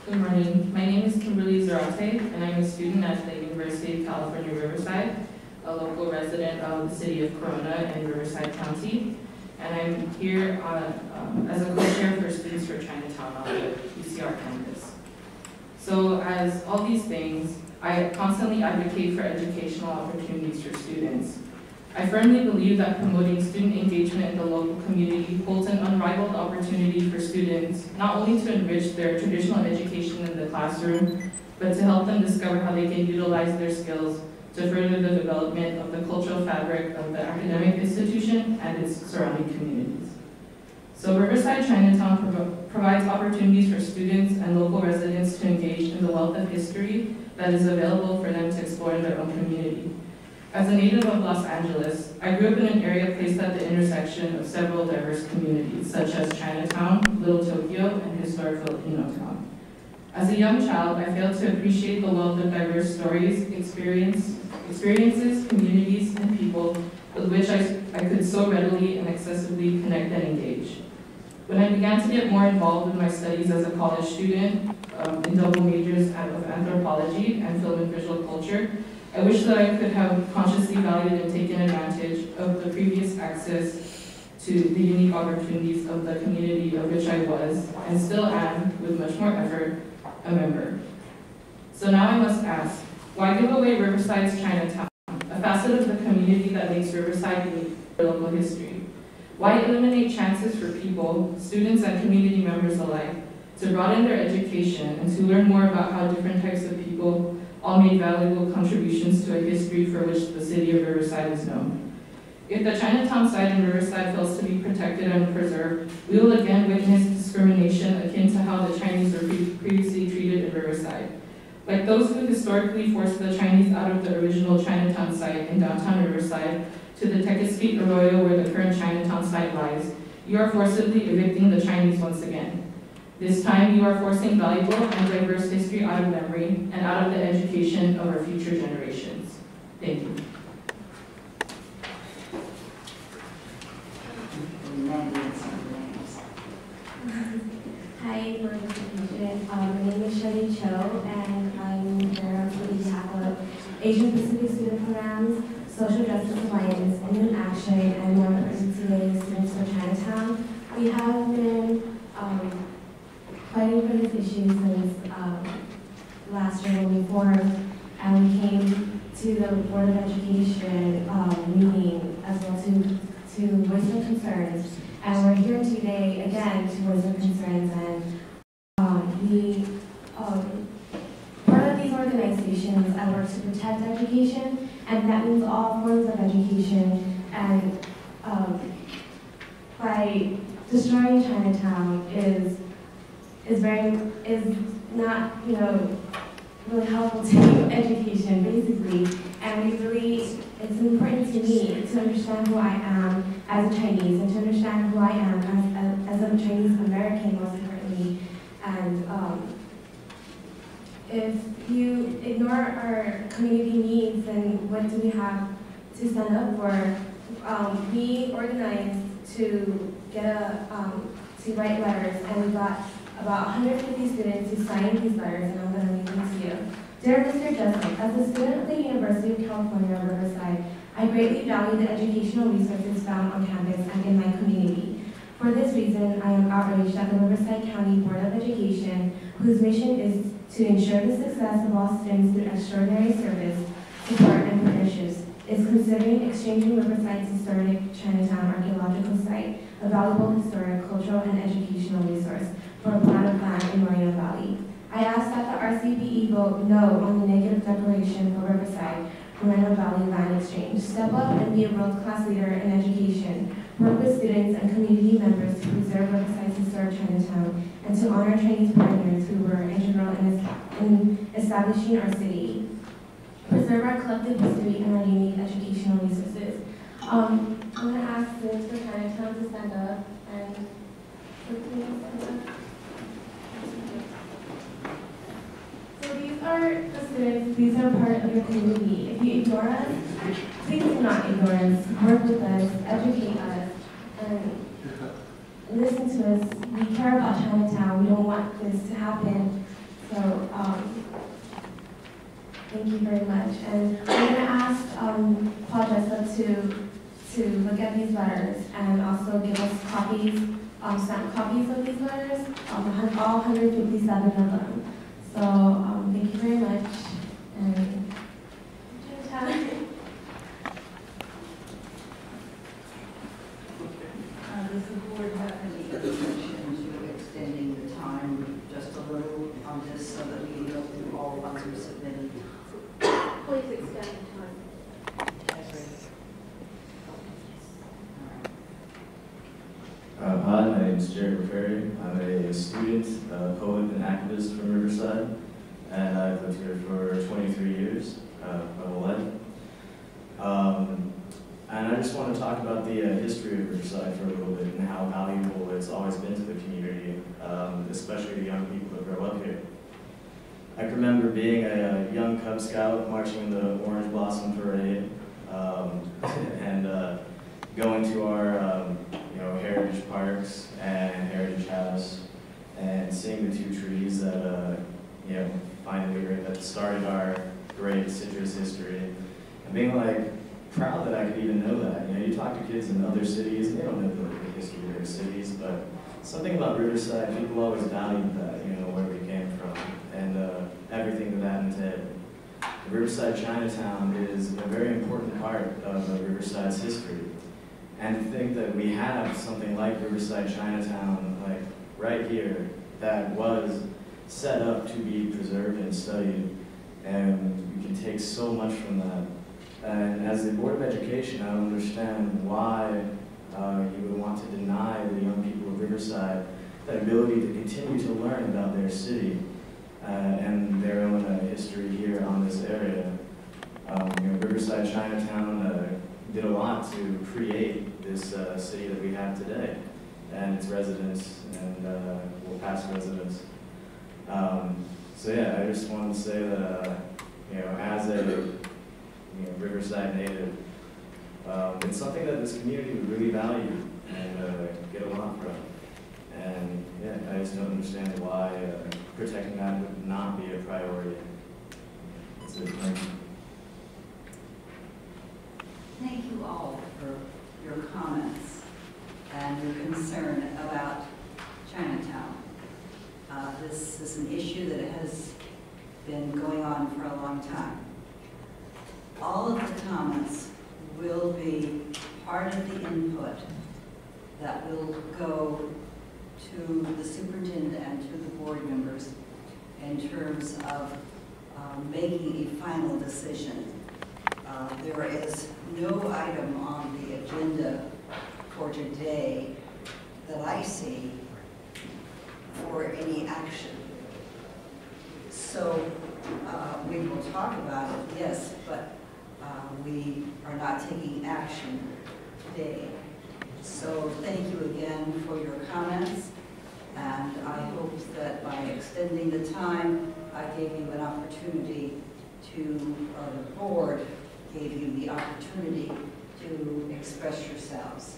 Good morning. My name is Kimberly Zarate, and I'm a student at the University of California, Riverside, a local resident of the city of Corona in Riverside County. And I'm here as a co-chair for Students for Chinatown on the UCR campus. So as all these things, I constantly advocate for educational opportunities for students. I firmly believe that promoting student engagement in the local community holds an unrivaled opportunity for students, not only to enrich their traditional education in the classroom, but to help them discover how they can utilize their skills to further the development of the cultural fabric of the academic institution and its surrounding communities. So Riverside Chinatown provides opportunities for students and local residents to engage in the wealth of history that is available for them to explore in their own community. As a native of Los Angeles, I grew up in an area placed at the intersection of several diverse communities, such as Chinatown, Little Tokyo, and historic Filipino town. As a young child, I failed to appreciate the wealth of diverse stories, experiences, communities, and people with which I could so readily and accessibly connect and engage. When I began to get more involved in my studies as a college student in double majors of anthropology and film and visual culture, I wish that I could have consciously valued and taken advantage of the previous access to the unique opportunities of the community of which I was, and still am, with much more effort, a member. So now I must ask, why give away Riverside's Chinatown, a facet of the community that makes Riverside unique for local history? Why eliminate chances for people, students and community members alike, to broaden their education and to learn more about how different types of people all made valuable contributions to a history for which the city of Riverside is known? If the Chinatown site in Riverside fails to be protected and preserved, we will again witness discrimination akin to how the Chinese were previously treated in Riverside. Like those who historically forced the Chinese out of the original Chinatown site in downtown Riverside to the Tequesquite Arroyo where the current Chinatown site lies, you are forcibly evicting the Chinese once again. This time, you are forcing valuable and diverse history out of memory and out of the education of our future generations. Thank you. Hi, for participation. My name is Shelley Cho, and I'm here on behalf of Asian Pacific Student Programs, Social Justice Alliance, Indian Action, and more importantly, Students for Chinatown. We have been fighting for this issue since last year when we formed, and we came to the Board of Education meeting as well to voice our concerns. And we're here today again to voice our concerns. And part of these organizations, I work to protect education, and that means all forms of education. And by destroying Chinatown is not, really helpful to education, basically. And it's important to me to understand who I am as a Chinese and to understand who I am as a Chinese American, most importantly. And if you ignore our community needs, then what do we have to stand up for? We organized to to write letters, and we got about 150 students who signed these letters, and I'm going to read them to you. Dear Mr. Jessup, as a student of the University of California, Riverside, I greatly value the educational resources found on campus and in my community. For this reason, I am outraged that the Riverside County Board of Education, whose mission is to ensure the success of all students through extraordinary service, support, and partnerships, is considering exchanging Riverside's historic Chinatown archaeological site, a valuable historic, cultural, and educational resource, for a plot of land in Moreno Valley. I ask that the RCBE vote no on the negative declaration for Riverside Moreno Valley land exchange. Step up and be a world-class leader in education. Work with students and community members to preserve Riverside's historic Chinatown and to honor Chinese pioneers who were integral in establishing our city. Preserve our collective history and our unique educational resources. I'm going to ask students for Chinatown to stand up and quickly stand up. So these are the students, these are part of your community. If you ignore us, please do not ignore us. Work with us, educate us, and listen to us. We care about Chinatown. We don't want this to happen Thank you very much. And I'm going to ask Paul Jessup to look at these letters and also give us copies, stamped copies of these letters, all 157 of them. So thank you very much. And Chinatown. Does the board have any objection to extending the time just a little on this so that we can go through all the ones we submitted? Please extend the time. Hi, my name is Jerry Ferry. I'm a student, poet, and activist from Riverside, and I've lived here for 23 years, my whole life. And I just want to talk about the history of Riverside for a little bit and how valuable it's always been to the community, especially the young people that grow up here. I can remember being a young Cub Scout marching in the Orange Blossom Parade and going to our heritage parks and heritage house and seeing the 2 trees that that started our great citrus history, and being like proud that I could even know that. You talk to kids in other cities and they don't know the history of their cities, but something about Riverside, people always valued that, where we came from and everything that entailed. Riverside Chinatown is a very important part of Riverside's history. And to think that we have something like Riverside Chinatown, like right here, that was set up to be preserved and studied, and we can take so much from that. And as the Board of Education, I don't understand why you would want to deny the young people of Riverside that ability to continue to learn about their city and their own history here on this area. Riverside Chinatown did a lot to create this city that we have today, and its residents and past residents. So yeah, I just wanted to say that as a Riverside native, it's something that this community would really value and get a lot from. And yeah, I just don't understand why protecting that would not be a priority. That's it. Thank you. Thank you all for your comments and your concern about Chinatown. This is an issue that has been going on for a long time. All of the comments will be part of the input that will go to the superintendent and to the board members in terms of making a final decision. There is no item on the agenda for today that I see for any action. So we will talk about it, yes, but we are not taking action today. So thank you again for your comments, and I hope that by extending the time, I gave you an opportunity to, or the board gave you the opportunity to express yourselves.